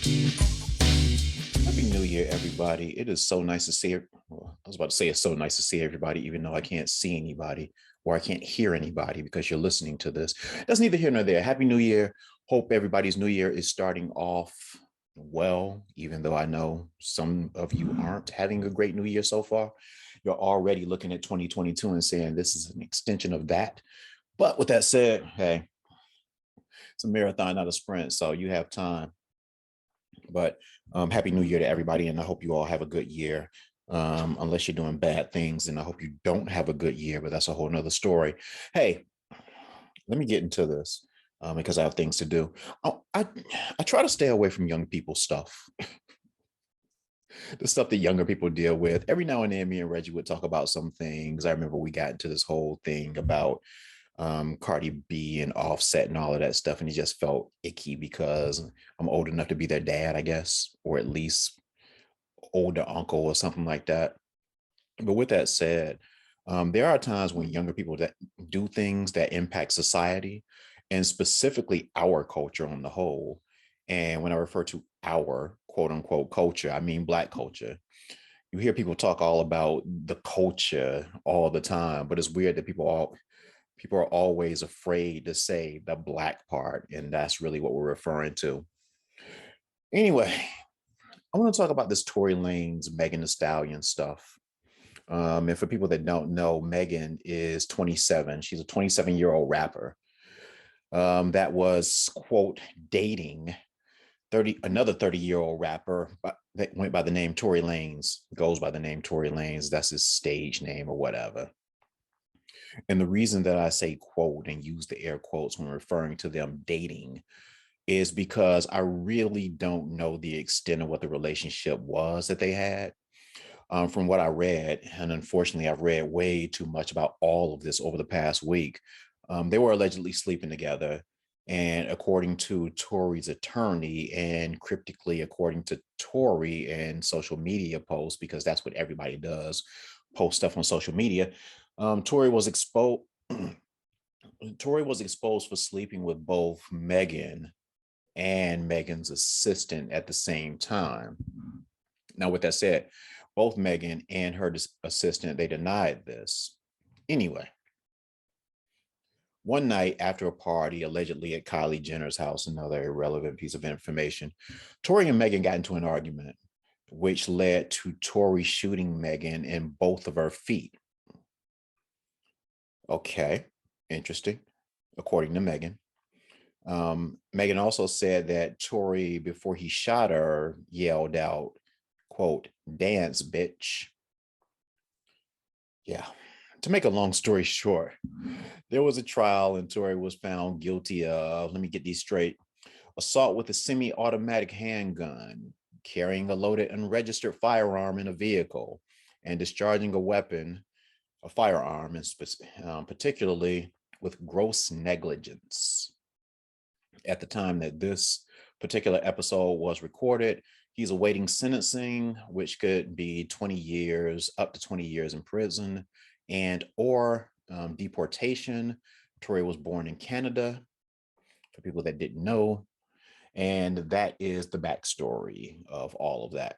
Happy New Year, everybody. It is so nice to see well, I was about to say it's so nice to see everybody, even though I can't see anybody or I can't hear anybody because you're listening to this. That's neither here nor there. Happy New Year. Hope everybody's New Year is starting off well, even though I know some of you aren't having a great New Year so far. You're already looking at 2022 and saying this is an extension of that. But with that said, hey, it's a marathon, not a sprint. So you have time. But happy New Year to everybody, and I hope you all have a good year. Unless you're doing bad things, and I hope you don't have a good year, but that's a whole nother story. Hey, let me get into this because I have things to do. I try to stay away from young people stuff, the stuff that younger people deal with. Every now and then, me and Reggie would talk about some things. I remember we got into this whole thing about Cardi B and Offset and all of that stuff. And it just felt icky because I'm old enough to be their dad, I guess, or at least older uncle or something like that. But with that said, there are times when younger people that do things that impact society and specifically our culture on the whole. And when I refer to our quote unquote culture, I mean Black culture. You hear people talk all about the culture all the time, but it's weird that people are always afraid to say the Black part, and that's really what we're referring to. Anyway, I want to talk about this Tory Lanez, Megan Thee Stallion stuff. And for people that don't know, Megan is 27. She's a 27-year-old rapper that was, quote, dating another 30-year-old rapper that went by the name Tory Lanez, goes by the name Tory Lanez. That's his stage name or whatever. And the reason that I say quote and use the air quotes when referring to them dating is because I really don't know the extent of what the relationship was that they had. From what I read, and unfortunately, I've read way too much about all of this over the past week. They were allegedly sleeping together. And according to Tory's attorney, and cryptically according to Tory and social media posts, because that's what everybody does, post stuff on social media, Tory was exposed. Tory was exposed for sleeping with both Megan and Megan's assistant at the same time. Now, with that said, both Megan and her assistant, they denied this. Anyway, one night after a party, allegedly at Kylie Jenner's house, another irrelevant piece of information, Tory and Megan got into an argument, which led to Tory shooting Megan in both of her feet. Okay, interesting, according to Megan. Megan also said that Tory, before he shot her, yelled out, quote, "Dance, bitch." Yeah. To make a long story short, there was a trial and Tory was found guilty of, let me get these straight, assault with a semi-automatic handgun, carrying a loaded unregistered firearm in a vehicle, and discharging a firearm, and particularly with gross negligence. At the time that this particular episode was recorded, he's awaiting sentencing, which could be 20 years, up to 20 years in prison, and or deportation. Tory was born in Canada, for people that didn't know, and that is the backstory of all of that.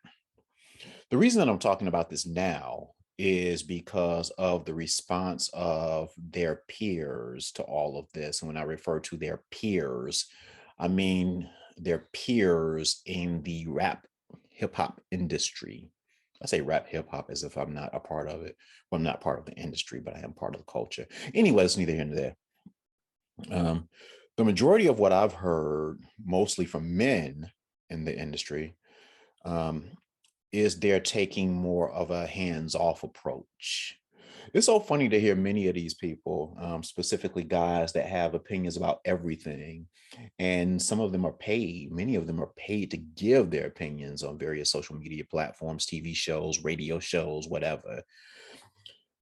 The reason that I'm talking about this now is because of the response of their peers to all of this. And when I refer to their peers, I mean their peers in the rap hip hop industry. I say rap hip hop as if I'm not a part of it. Well, I'm not part of the industry, but I am part of the culture. Anyway, it's neither here nor there. Um, the majority of what I've heard, mostly from men in the industry, um, is they're taking more of a hands-off approach. It's so funny to hear many of these people, specifically guys that have opinions about everything, and some of them are paid. Many of them are paid to give their opinions on various social media platforms, TV shows, radio shows, whatever.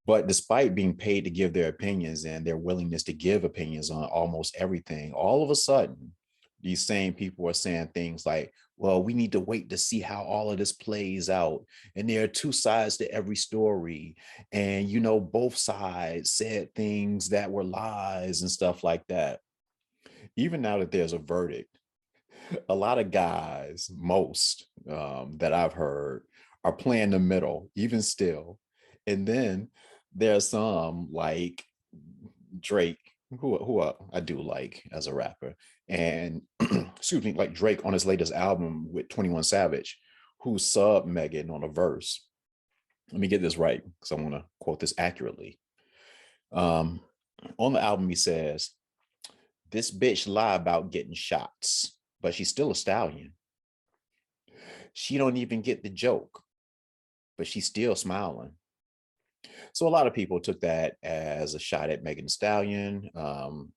But despite being paid to give their opinions and their willingness to give opinions on almost everything, all of a sudden, these same people are saying things like, well, we need to wait to see how all of this plays out. And there are two sides to every story. And, both sides said things that were lies and stuff like that. Even now that there's a verdict, A lot of guys, most that I've heard, are playing the middle, even still. And then there's some like Drake, who I do like as a rapper, and excuse me, like Drake on his latest album with 21 Savage, who subbed Megan on a verse. Let me get this right because I want to quote this accurately. Um, on the album, he says, "This bitch lie about getting shots, but she's still a stallion. She don't even get the joke, but she's still smiling." So a lot of people took that as a shot at Megan Thee Stallion. Um,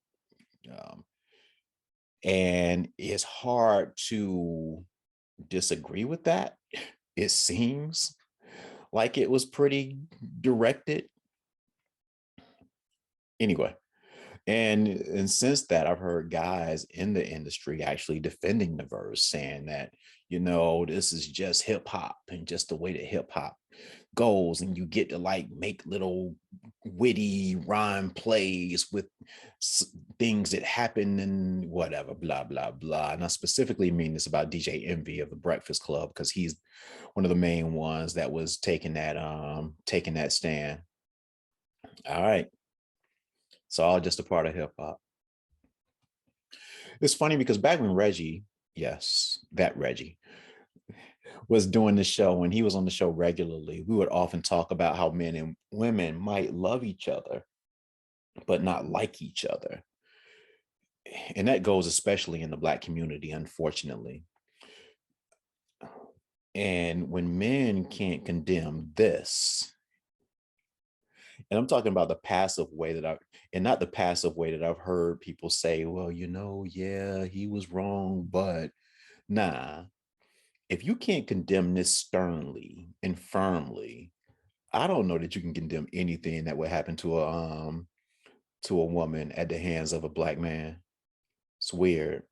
and it's hard to disagree with that. It seems like it was pretty directed. Anyway, and since that, I've heard guys in the industry actually defending the verse, saying that, this is just hip hop and just the way that hip hop goes, and you get to like make little witty rhyme plays with things that happen and whatever, blah blah blah. And I specifically mean this about DJ Envy of the Breakfast Club, because he's one of the main ones that was taking that stand. All right, it's all just a part of hip hop. It's funny because back when Reggie, yes, that Reggie, was doing the show, when he was on the show regularly, we would often talk about how men and women might love each other, but not like each other. And that goes especially in the Black community, unfortunately. And when men can't condemn this, and I'm talking about the passive way and not the passive way that I've heard people say, well, yeah, he was wrong, but nah, if you can't condemn this sternly and firmly, I don't know that you can condemn anything that would happen to a woman at the hands of a Black man. It's weird.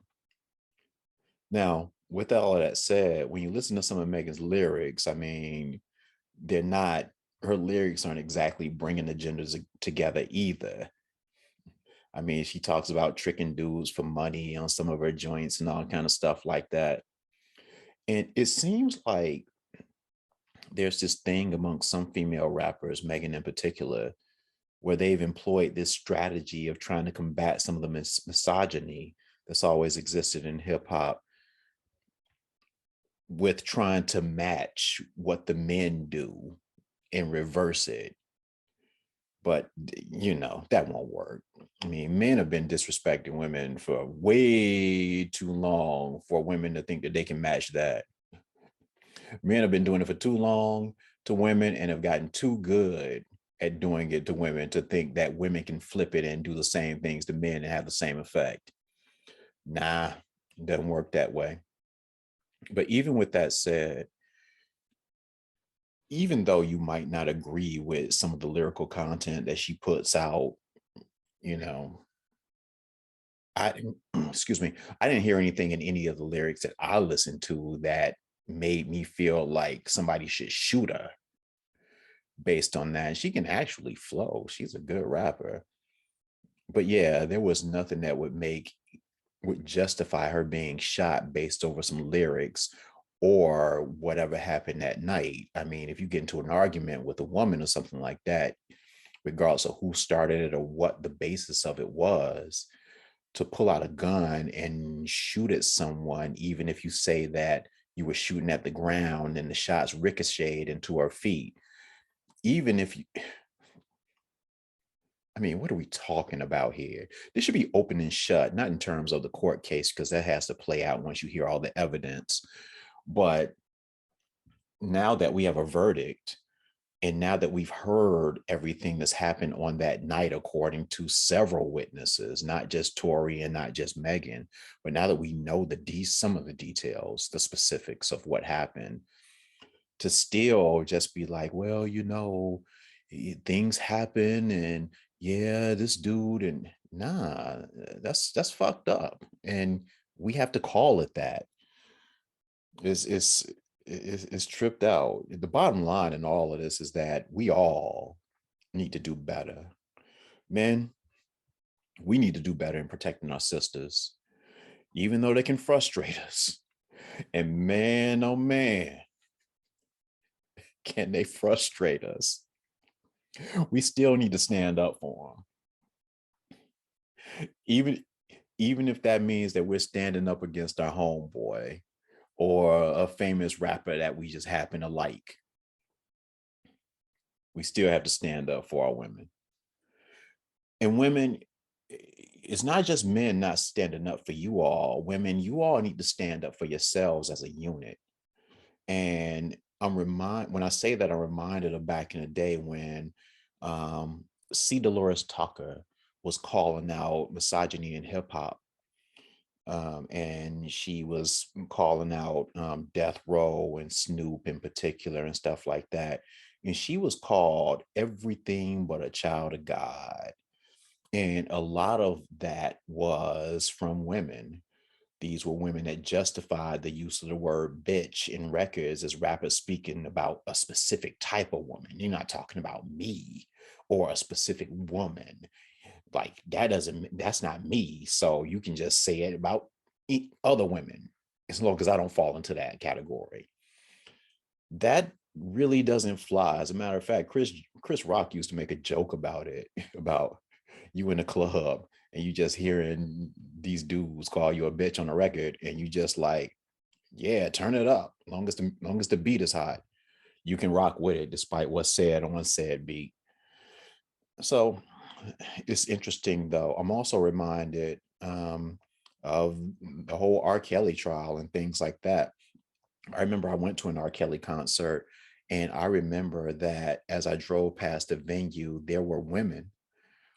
Now, with all of that said, when you listen to some of Megan's lyrics, I mean, they're not her lyrics aren't exactly bringing the genders together either. I mean, she talks about tricking dudes for money on some of her joints and all kind of stuff like that. And it seems like there's this thing amongst some female rappers, Megan in particular, where they've employed this strategy of trying to combat some of the misogyny that's always existed in hip hop with trying to match what the men do and reverse it. But that won't work. I mean, men have been disrespecting women for way too long for women to think that they can match that. Men have been doing it for too long to women and have gotten too good at doing it to women to think that women can flip it and do the same things to men and have the same effect. Nah, it doesn't work that way. But even with that said, even though you might not agree with some of the lyrical content that she puts out, you know, I excuse me, I didn't hear anything in any of the lyrics that I listened to that made me feel like somebody should shoot her based on that. She can actually flow. She's a good rapper. But yeah, there was nothing that would justify her being shot based over some lyrics or whatever happened that night. I mean, if you get into an argument with a woman or something like that, regardless of who started it or what the basis of it was, to pull out a gun and shoot at someone, even if you say that you were shooting at the ground and the shots ricocheted into her feet, even if you, I mean, what are we talking about here? This should be open and shut, not in terms of the court case, because that has to play out once you hear all the evidence. But now that we have a verdict, and now that we've heard everything that's happened on that night, according to several witnesses, not just Tory and not just Megan, but now that we know some of the details, the specifics of what happened, to still just be like, well, things happen, and yeah, this dude, and nah, that's fucked up, and we have to call it that. Is tripped out. The bottom line in all of this is that we all need to do better. Men, we need to do better in protecting our sisters. even though they can frustrate us. And man, oh man, can they frustrate us? We still need to stand up for them. Even if that means that we're standing up against our homeboy or a famous rapper that we just happen to like. We still have to stand up for our women. And women, it's not just men not standing up for you all. Women, you all need to stand up for yourselves as a unit. And when I say that, I'm reminded of back in the day when C. Dolores Tucker was calling out misogyny in hip hop. And she was calling out Death Row and Snoop in particular and stuff like that. And she was called everything but a child of God. And a lot of that was from women. These were women that justified the use of the word bitch in records as rappers speaking about a specific type of woman. You're not talking about me or a specific woman. Like that's not me. So you can just say it about other women as long as I don't fall into that category. That really doesn't fly. As a matter of fact, Chris Rock used to make a joke about it, about you in a club and you just hearing these dudes call you a bitch on a record, and you just like, yeah, turn it up. Long as the beat is hot, you can rock with it despite what's said on said beat. So it's interesting though. I'm also reminded of the whole R. Kelly trial and things like that. I remember I went to an R. Kelly concert, and I remember that as I drove past the venue, there were women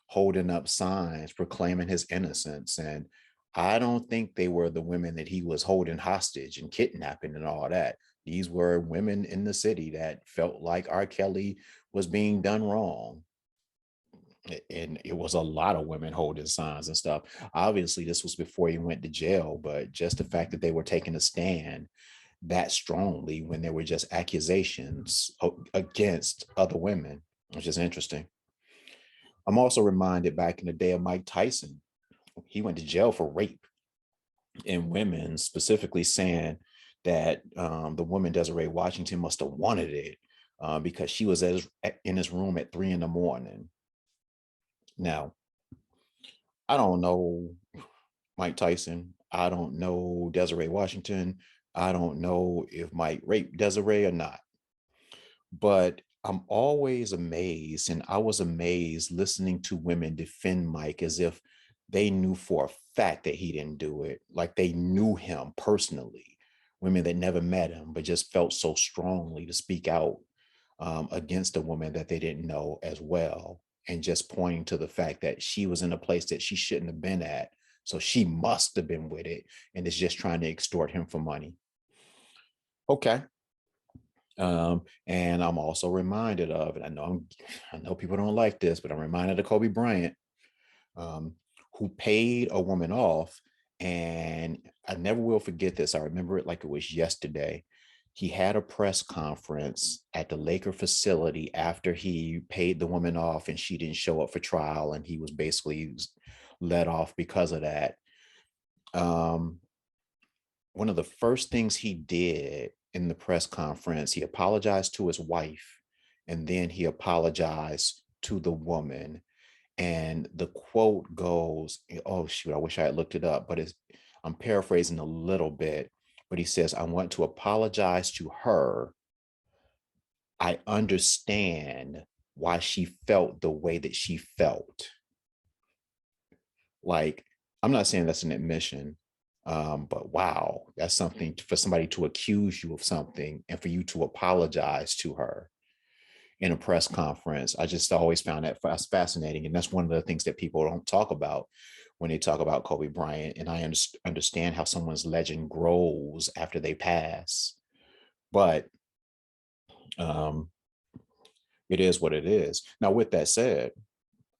holding up signs proclaiming his innocence. And I don't think they were the women that he was holding hostage and kidnapping and all that. These were women in the city that felt like R. Kelly was being done wrong. And it was a lot of women holding signs and stuff. Obviously, this was before he went to jail, but just the fact that they were taking a stand that strongly when there were just accusations against other women, which is interesting. I'm also reminded back in the day of Mike Tyson. He went to jail for rape, and women specifically saying that the woman Desiree Washington must have wanted it because she was in his room at 3 a.m. Now, I don't know Mike Tyson. I don't know Desiree Washington. I don't know if Mike raped Desiree or not. But I'm always amazed, and I was amazed listening to women defend Mike as if they knew for a fact that he didn't do it, like they knew him personally. Women that never met him, but just felt so strongly to speak out against a woman that they didn't know as well, and just pointing to the fact that she was in a place that she shouldn't have been at. So she must have been with it and is just trying to extort him for money. Okay. And I'm also reminded of, and I know people don't like this, but I'm reminded of Kobe Bryant, who paid a woman off. And I never will forget this. I remember it like it was yesterday. He had a press conference at the Laker facility after he paid the woman off and she didn't show up for trial. And he was basically let off because of that. One of the first things he did in the press conference, he apologized to his wife, and then he apologized to the woman. And the quote goes, oh shoot, I wish I had looked it up, but I'm paraphrasing a little bit, but he says, I want to apologize to her. I understand why she felt the way that she felt. Like, I'm not saying that's an admission, but wow, that's something for somebody to accuse you of something and for you to apologize to her in a press conference. I just always found that fascinating. And that's one of the things that people don't talk about when they talk about Kobe Bryant. And I understand how someone's legend grows after they pass. But it is what it is. Now, with that said,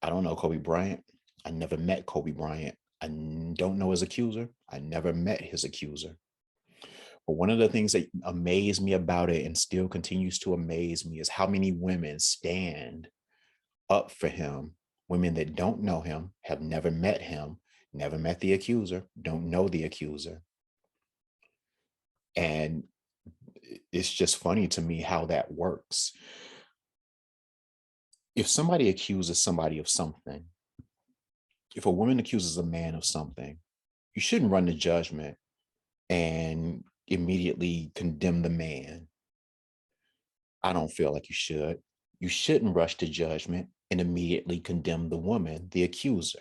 I don't know Kobe Bryant. I never met Kobe Bryant. I don't know his accuser. I never met his accuser. But one of the things that amazed me about it and still continues to amaze me is how many women stand up for him, women that don't know him, have never met him, Never met the accuser, don't know the accuser. And it's just funny to me how that works. If somebody accuses somebody of something, if a woman accuses a man of something, you shouldn't run to judgment and immediately condemn the man. I don't feel like you should. You shouldn't rush to judgment and immediately condemn the woman, the accuser.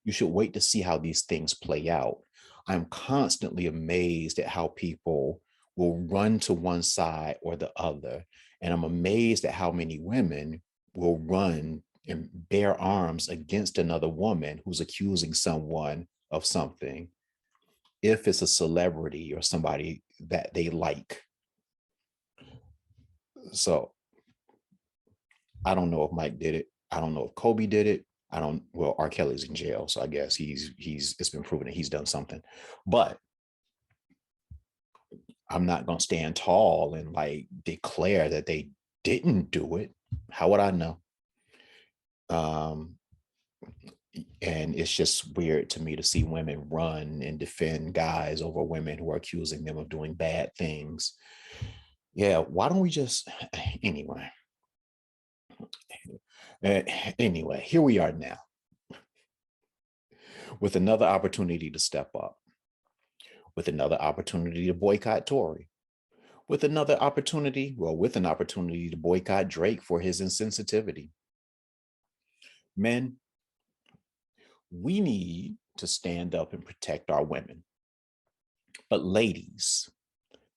You should wait to see how these things play out. I'm constantly amazed at how people will run to one side or the other. And I'm amazed at how many women will run and bear arms against another woman who's accusing someone of something, if it's a celebrity or somebody that they like. So I don't know if Mike did it. I don't know if Kobe did it. I don't, well, R. Kelly's in jail, so I guess it's been proven that he's done something. But I'm not gonna stand tall and like declare that they didn't do it. How would I know? Um, and it's just weird to me to see women run and defend guys over women who are accusing them of doing bad things. Yeah, why don't we just anyway? Uh, anyway, here we are now with another opportunity to step up, with another opportunity to boycott Tory, with another opportunity, well, with an opportunity to boycott Drake for his insensitivity. Men, we need to stand up and protect our women. But ladies,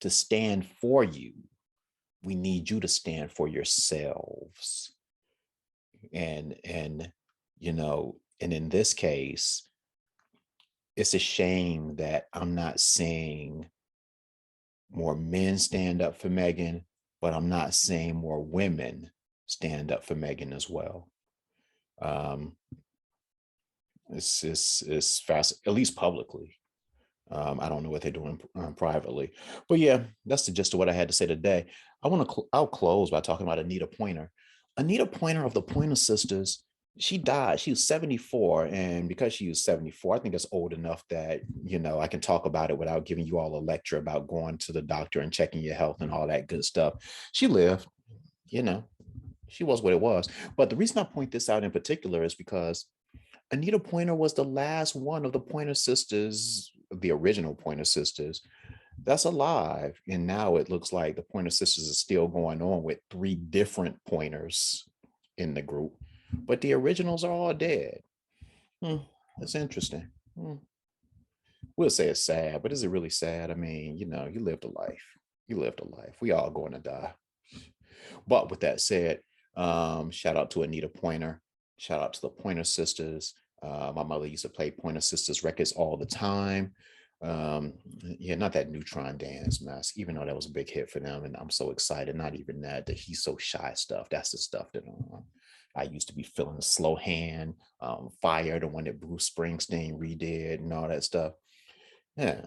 to stand for you, we need you to stand for yourselves. And you know, and in this case, it's a shame that I'm not seeing more men stand up for Megan, but I'm not seeing more women stand up for Megan as well. Um, it's fast, at least publicly. I don't know what they're doing privately, but yeah, that's the gist of what I had to say today. I'll close by talking about Anita Pointer. Anita Pointer of the Pointer Sisters. She died. She was 74, and because she was 74, I think it's old enough that I can talk about it without giving you all a lecture about going to the doctor and checking your health and all that good stuff. She lived. You know, she was what it was. But the reason I point this out in particular is because Anita Pointer was the last one of the Pointer Sisters, the original Pointer Sisters, that's alive. And now it looks like the Pointer Sisters is still going on with 3 different Pointers in the group, but the originals are all dead. That's interesting. We'll say it's sad, but is it really sad? I mean, you lived a life. You lived a life. We all going to die. But with that said, shout out to Anita Pointer. Shout out to the Pointer Sisters. My mother used to play Pointer Sisters records all the time. Yeah, not that Neutron Dance mess, even though that was a big hit for them. And I'm so excited. Not even that, the He's So Shy stuff. That's the stuff that I used to be feeling. Slow Hand, Fire, the one that Bruce Springsteen redid and all that stuff. Yeah.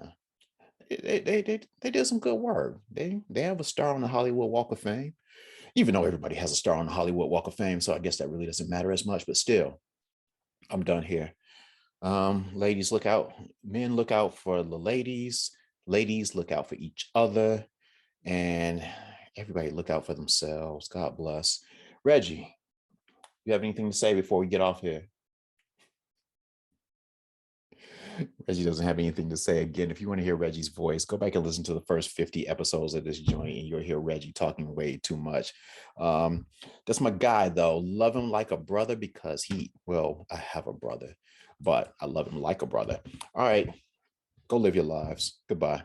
They did some good work. They have a star on the Hollywood Walk of Fame, even though everybody has a star on the Hollywood Walk of Fame. So I guess that really doesn't matter as much, but still, I'm done here. Ladies, look out. Men, look out for the ladies. Ladies, look out for each other. And everybody look out for themselves. God bless. Reggie, you have anything to say before we get off here? Reggie doesn't have anything to say. Again, if you want to hear Reggie's voice, go back and listen to the first 50 episodes of this joint, and you'll hear Reggie talking way too much. That's my guy, though. Love him like a brother because I have a brother, but I love him like a brother. All right, go live your lives. Goodbye.